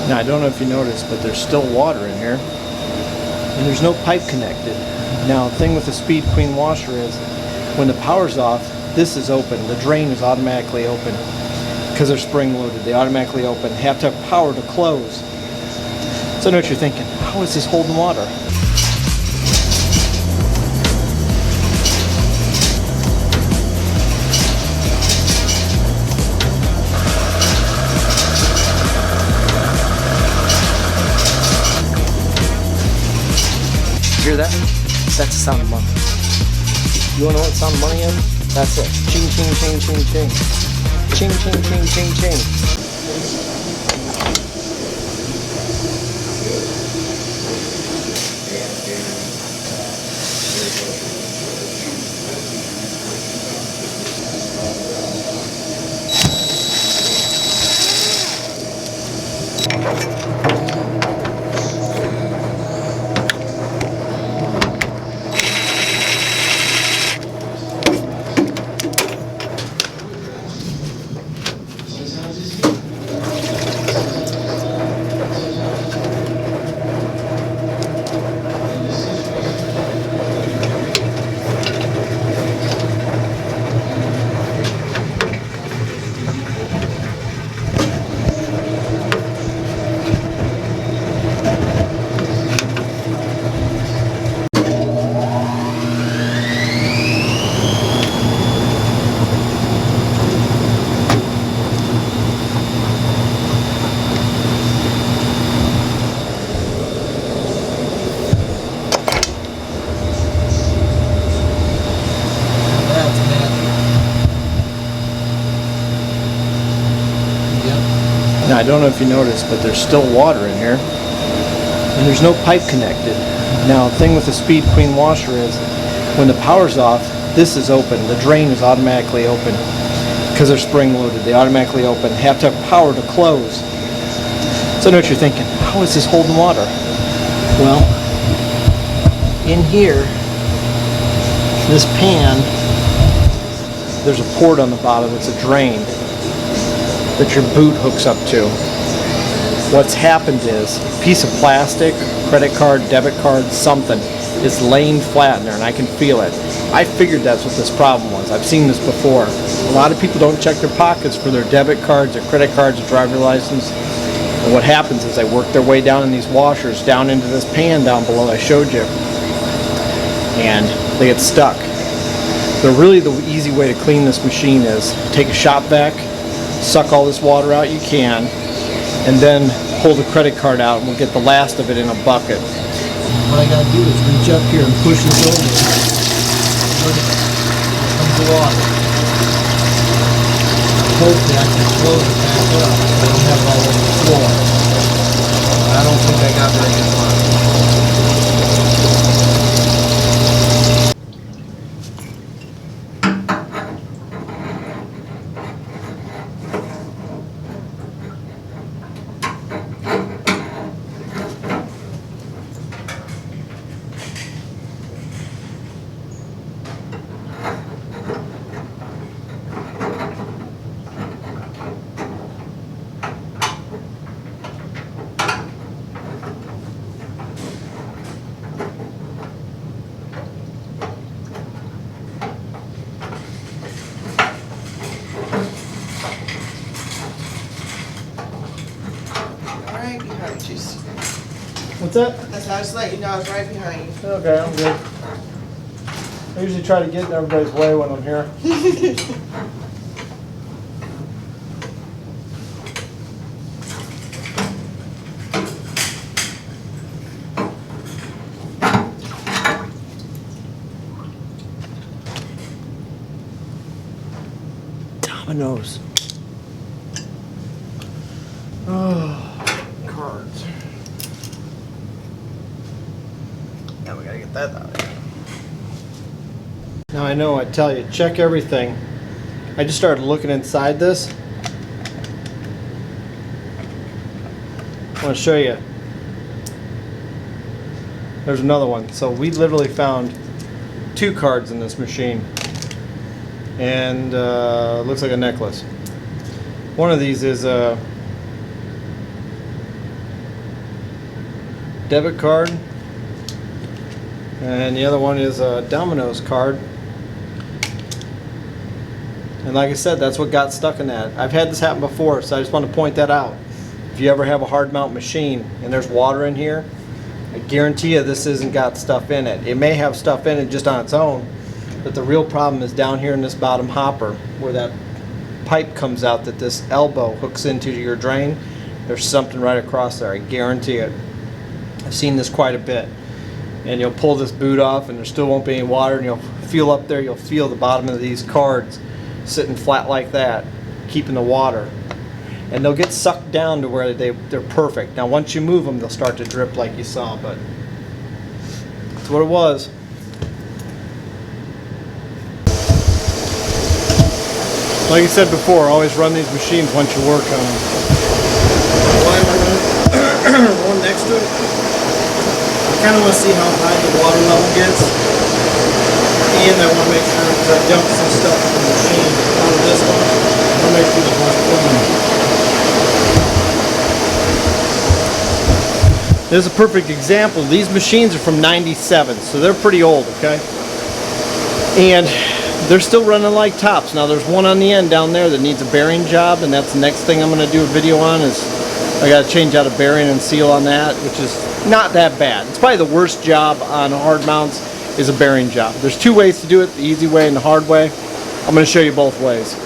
Now, I don't know if you noticed, but there's still water in here, and there's no pipe connected. Now, the thing with the Speed Queen washer is, when the power's off, this is open. The drain is automatically open because they're spring loaded. They automatically open. Have to have power to close. So I know what you're thinking. How is this holding water? Hear that? That's the sound of money. You wanna know what the sound of money is? That's it. Ching, ching, ching, ching, ching. Ching, ching, ching, ching, ching. Now, I don't know if you noticed, but there's still water in here, and there's no pipe connected. Now, the thing with the Speed Queen washer is, when the power's off, this is open. The drain is automatically open because they're spring loaded. They automatically open. Have to have power to close. So I know what you're thinking. How is this holding water? Well, in here, this pan, there's a port on the bottom. It's a drain that your boot hooks up to. What's happened is a piece of plastic, credit card, debit card, something is laying flat in there, and I can feel it. I figured that's what this problem was. I've seen this before. A lot of people don't check their pockets for their debit cards, their credit cards, their driver license. And what happens is they work their way down in these washers, down into this pan down below I showed you, and they get stuck. So really the easy way to clean this machine is take a shop vac, suck all this water out you can, and then pull the credit card out and we'll get the last of it in a bucket. What I gotta do is reach up here and push this over. Look at that. Here comes the water. Hopefully I can close it back up so I don't have it all over the floor. I don't think I got very good luck. What's that? That's how I just let you know I was right behind you. Okay, I'm good. I usually try to get in everybody's way when I'm here. Dominos. Oh, cards. Now we gotta get that out of here. Now I know I tell you, check everything. I just started looking inside this. I want to show you. There's another one. So we literally found 2 cards in this machine. And looks like a necklace. One of these is debit card, and the other one is a Dominos card. And like I said, that's what got stuck in that. I've had this happen before, so I just want to point that out. If you ever have a hard mount machine and there's water in here, I guarantee you this isn't got stuff in it. It may have stuff in it just on its own, but the real problem is down here in this bottom hopper where that pipe comes out that this elbow hooks into your drain. There's something right across there, I guarantee it. I've seen this quite a bit. And you'll pull this boot off and there still won't be any water, and you'll feel up there, you'll feel the bottom of these cards sitting flat like that, keeping the water. And they'll get sucked down to where they're perfect. Now once you move them, they'll start to drip like you saw, but that's what it was. Like I said before, always run these machines once you work on them. Why am I running one next to it? I kind of want to see how high the water level gets. And I want to make sure, because I dumped some stuff from the machine out of this one, I want to make sure the water's clean. This is a perfect example. These machines are from '97, so they're pretty old, okay? And they're still running like tops. Now there's one on the end down there that needs a bearing job, and that's the next thing I'm going to do a video on. Is I got to change out a bearing and seal on that, which is not that bad. It's probably the worst job on hard mounts is a bearing job. There's two ways to do it, the easy way and the hard way. I'm going to show you both ways.